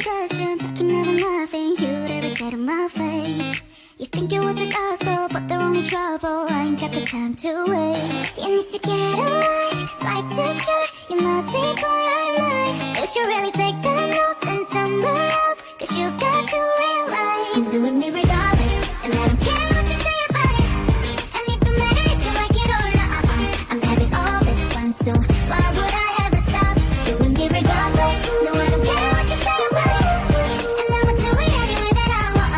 discussion, talking about nothing you'd ever said to my face. You think it was the gospel, but they're only trouble. I ain't got the time to waste. You need to get away, 'cause life's too short. You must be bored out of mind. You should really take the notes and somewhere else, 'cause you've got to realize it's doing me regardless, and I don't care what you say about it. And it don't matter if you like it or not. I'm having all this fun, so why would I ever stop? Doing me regardless. No, I don't care what you say about it, and I'ma do it any way that I want.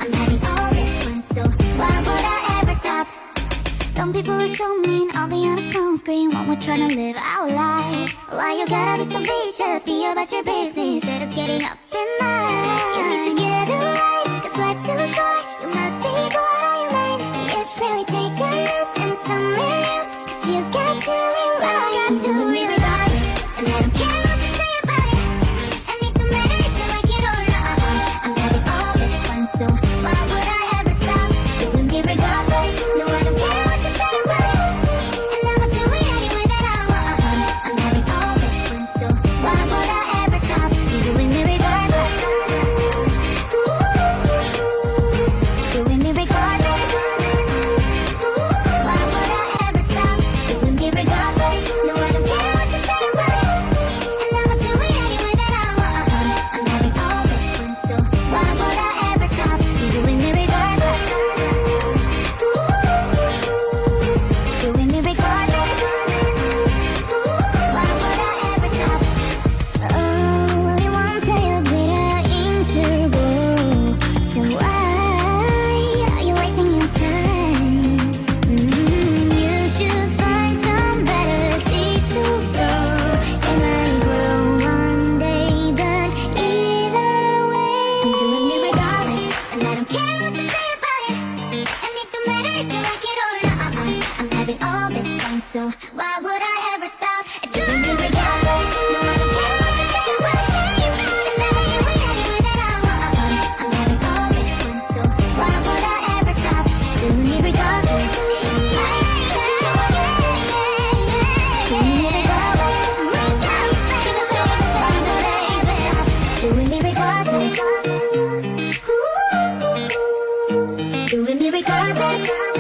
I'm having all this fun, so why would I ever stop? Some people are so mean, I'll be on a phone screen while we're trying to live our lives. Why you gotta be so vicious? Be about your business instead of getting up in mine. You need to get away, 'cause life's too short. You must be bored out of your mind. You should really take the notes and somewhere else, 'cause you got to realize to me regardless, and I don't care what you say about it. And it don't matter if you like it or not. I'm having all this fun, so why would I ever stop? Doing me regardless. No, I don't care what you say about it, and I'ma do it any way that I want. I'm having all this fun, so why would I ever stop? Doing me regardless. Doing me regardless. Why would I ever stop? Doing me regardless. No, I don't care what you say about it, and I'ma do it any way that I want. I'm having all this fun, so why would I ever stop? Doing me regardless. Doing me regardless. Why would I ever stop? Oh, we won't tell you glitter into gold. So why are you wasting your time? You should find some better seeds to sow. It might grow one day, but either way, I'm doing me regardless, and I don't care what you say about it. And it don't matter if you like it or not. I'm having all this fun, so why would I ever stop? Doing me regardless. No, I don't care what you say about it, and I'ma do it any way that I want. I'm having all this fun, so why would I ever stop? Doing me regardless. Doing me regardless. Why would I ever stop? Doing me regardless. Doing me regardless.